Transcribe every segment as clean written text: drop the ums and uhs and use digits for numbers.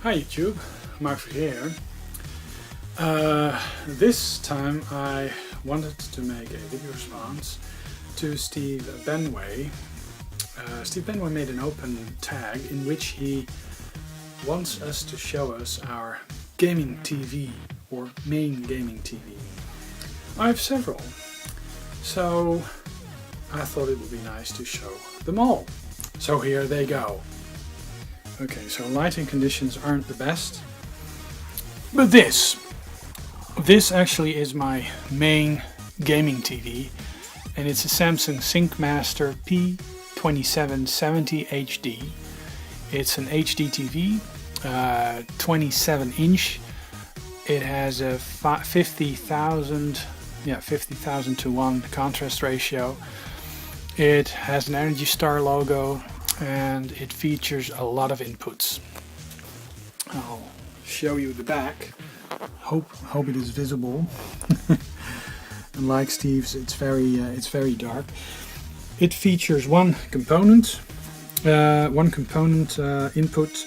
Hi YouTube, Mark here. This time I wanted to make a video response to Steve Benway. Steve Benway made an open tag in which he wants us to show us our gaming TV or main gaming TV. I have several, so I thought it would be nice to show them all. So here they go. Okay, so lighting conditions aren't the best, but this actually is my main gaming TV, and it's a Samsung SyncMaster P2770 HD. It's an HD TV, 27 inch. It has a 50,000 to 1 contrast ratio. It has an Energy Star logo, and it features a lot of inputs. I'll show you the back. Hope it is visible. And like Steve's, it's very dark. It features one component input,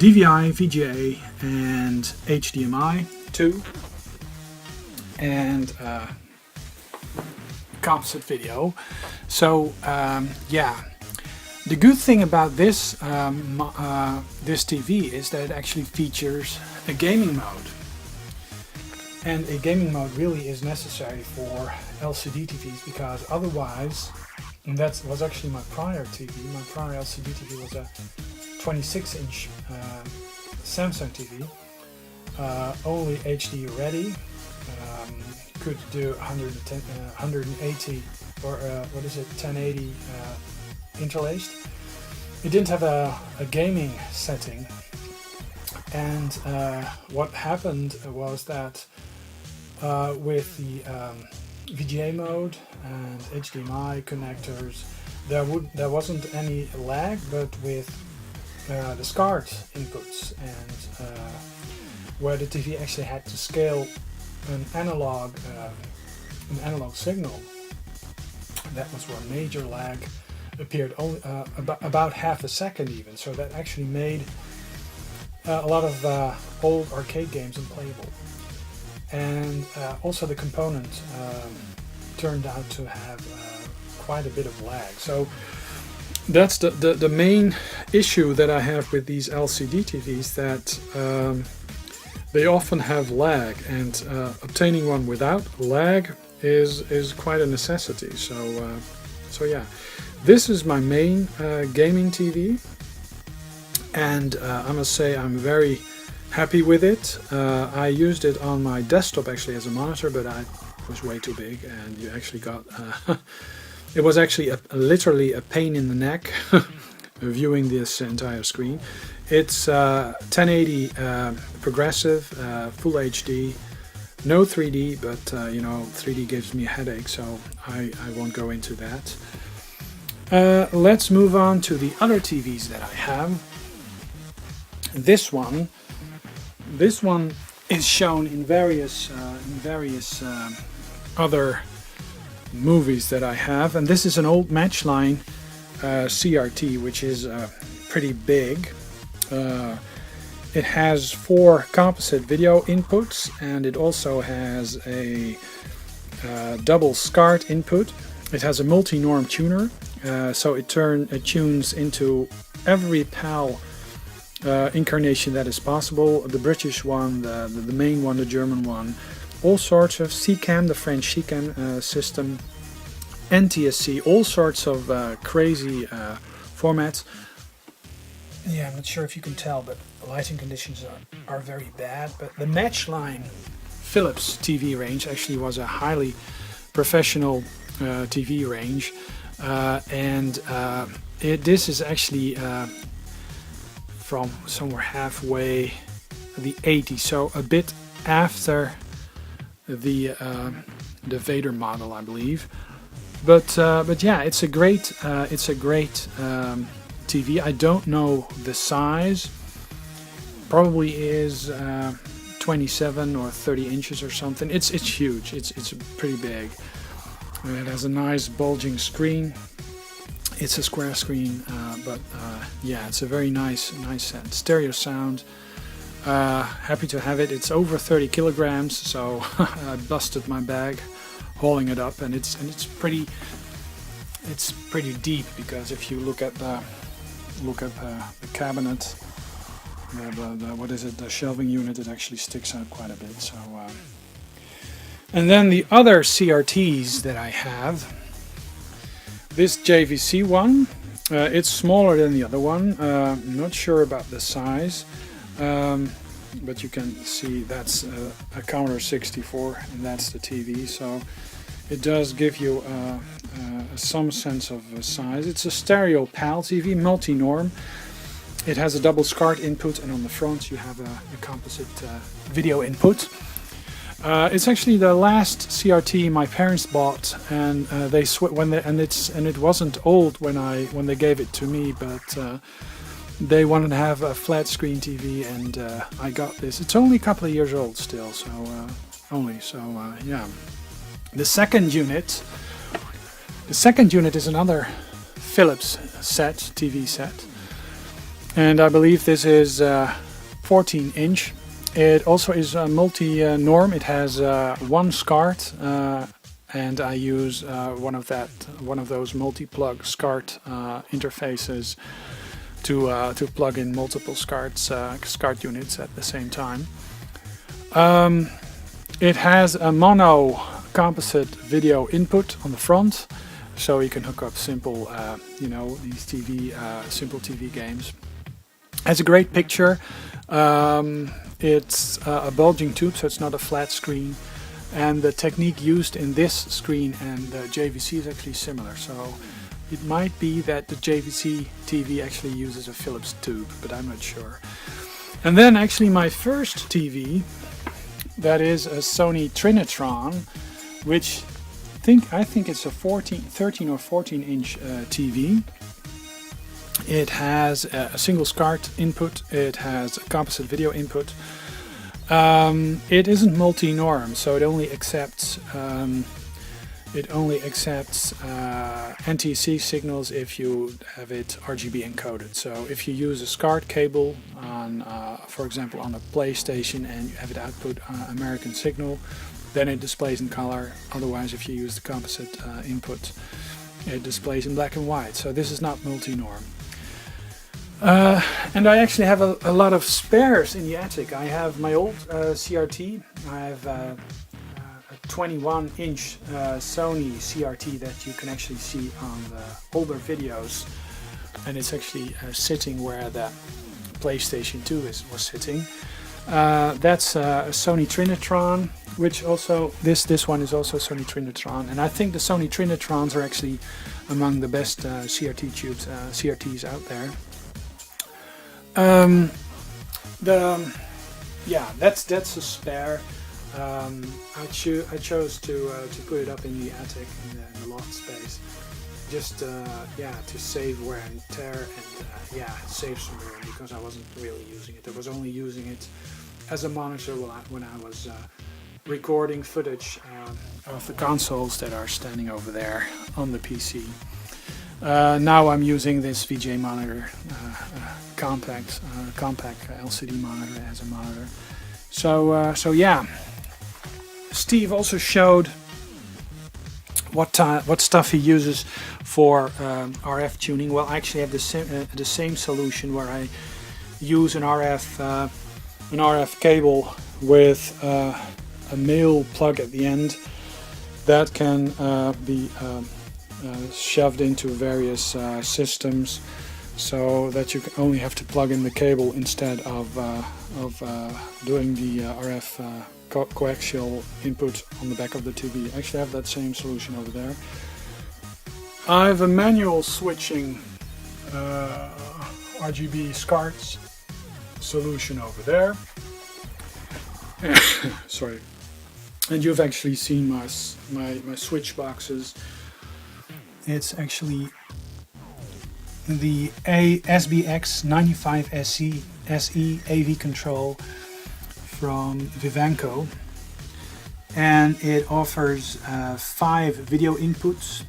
DVI, VGA, and HDMI 2, and composite video. So yeah. The good thing about this TV is that it actually features a gaming mode, and a gaming mode really is necessary for LCD TVs, because otherwise, and that was actually my prior TV. My prior LCD TV was a 26-inch Samsung TV, only HD ready, could do 180 or 1080. Interlaced. It didn't have a gaming setting, and what happened was that with the VGA mode and HDMI connectors, there wasn't any lag, but with the SCART inputs and where the TV actually had to scale an analog signal, that was where major lag appeared, only about half a second even, so that actually made a lot of old arcade games unplayable. And also the component turned out to have quite a bit of lag. So that's the main issue that I have with these LCD TVs, that they often have lag, and obtaining one without lag is quite a necessity. So yeah. This is my main gaming TV, and I must say I'm very happy with it. I used it on my desktop actually as a monitor, but I was way too big, and you actually got it was actually literally a pain in the neck viewing this entire screen. It's 1080 progressive, full HD, no 3D, but 3D gives me a headache, so I won't go into that. Let's move on to the other TVs that I have. This one is shown in various other movies that I have, and this is an old Matchline CRT, which is pretty big. It has 4 composite video inputs, and it also has a double SCART input. It has a multi-norm tuner, so it tunes into every PAL incarnation that is possible. The British one, the main one, the German one, all sorts of CCAM, the French CCAM system, NTSC, all sorts of crazy formats. Yeah, I'm not sure if you can tell, but the lighting conditions are very bad. But the Matchline Philips TV range actually was a highly professional TV range, and this is actually from somewhere halfway the 80s, so a bit after the Vader model, I believe. But yeah, it's a great TV. I don't know the size. Probably is 27 or 30 inches or something. It's huge. It's pretty big. It has a nice bulging screen. It's a square screen, but yeah, it's a very nice set. Stereo sound, Happy to have it. It's over 30 kilograms, so I busted my bag hauling it up, and it's pretty deep, because if you look at the cabinet, what is it, the shelving unit, it actually sticks out quite a bit. So and then the other CRTs that I have, this JVC one, it's smaller than the other one. I'm not sure about the size, but you can see that's a Commodore 64, and that's the TV, so it does give you some sense of size. It's a stereo PAL TV, multi-norm. It has a double SCART input, and on the front you have a composite video input. It's actually the last CRT my parents bought, and it wasn't old when they gave it to me, but they wanted to have a flat screen TV, and I got this. It's only a couple of years old still, so yeah. The second unit is another Philips TV set, and I believe this is 14-inch. It also is multi-norm. It has one SCART, and I use one of those multi-plug SCART interfaces to plug in multiple SCART units at the same time. It has a mono composite video input on the front, so you can hook up simple, these simple TV games. Has a great picture. It's a bulging tube, so it's not a flat screen, and the technique used in this screen and the JVC is actually similar, so it might be that the JVC TV actually uses a Philips tube, but I'm not sure. And then actually my first TV, that is a Sony Trinitron, which I think it's a 13 or 14-inch TV. It has a single SCART input. It has a composite video input. It isn't multi-norm, so it only accepts NTC signals if you have it RGB encoded. So if you use a SCART cable on, for example, on a PlayStation, and you have it output American signal, then it displays in color. Otherwise, if you use the composite input, it displays in black and white. So this is not multi-norm. And I actually have a lot of spares in the attic. I have my old CRT. I have a 21-inch Sony CRT that you can actually see on the older videos, and it's actually sitting where the PlayStation 2 was sitting. That's a Sony Trinitron, which also this one is also Sony Trinitron, and I think the Sony Trinitrons are actually among the best CRTs out there. That's a spare. I chose to put it up in the attic, in the loft space, just to save wear and tear, and save some room, because I wasn't really using it. I was only using it as a monitor when I was recording footage of the consoles that are standing over there on the PC. Now I'm using this VGA monitor, compact LCD monitor as a monitor. So yeah. Steve also showed what stuff he uses for RF tuning. Well, I actually have the same solution, where I use an RF cable with a male plug at the end that can be shoved into various systems, so that you only have to plug in the cable instead of doing the RF coaxial input on the back of the TV. I actually have that same solution over there. I have a manual switching RGB SCARTs solution over there. Sorry. And you've actually seen my switch boxes. It's actually the SBX 95SE AV control from Vivanco, and it offers 5 video inputs,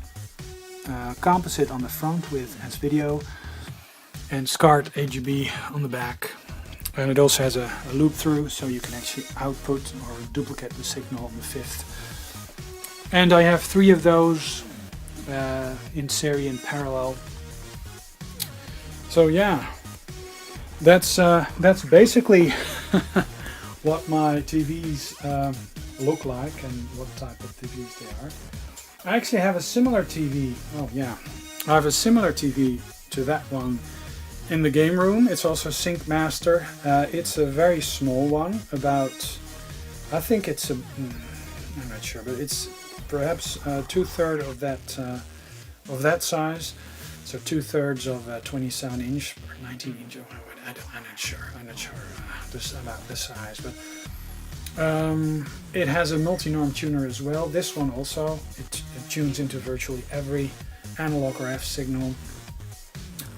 composite on the front with S-Video, and SCART AGB on the back. And it also has a loop through, so you can actually output or duplicate the signal on the fifth. And I have 3 of those in series and parallel. So yeah, that's basically what my TVs look like and what type of TVs they are. I actually have a similar TV. Oh yeah, I have a similar TV to that one in the game room. It's also Sync Master. It's a very small one, about, I think it's I'm not sure, but it's perhaps 2/3 of that size. So 2/3 of 27 inch or 19 inch. I'm not sure. About the size, but it has a multi-norm tuner as well. This one also, it tunes into virtually every analog or F signal.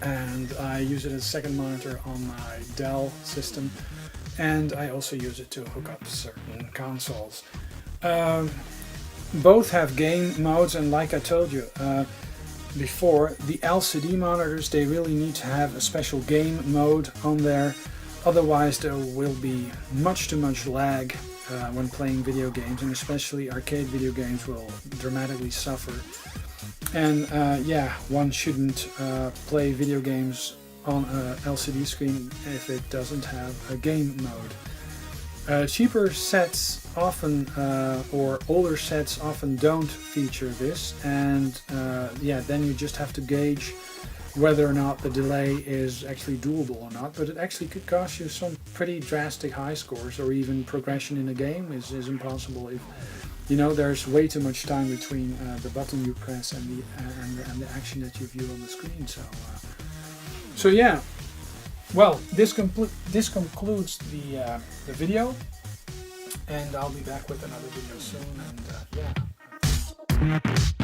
And I use it as a second monitor on my Dell system, and I also use it to hook up certain consoles. Both have game modes, and like I told you before, the LCD monitors, they really need to have a special game mode on there, otherwise there will be much too much lag when playing video games, and especially arcade video games will dramatically suffer. And yeah, one shouldn't play video games on a LCD screen if it doesn't have a game mode. Cheaper sets often, or older sets often don't feature this, and yeah, then you just have to gauge whether or not the delay is actually doable or not, but it actually could cost you some pretty drastic high scores, or even progression in a game is impossible if, you know, there's way too much time between the button you press and the action that you view on the screen. So yeah, well, this concludes the video, and I'll be back with another video soon. And yeah.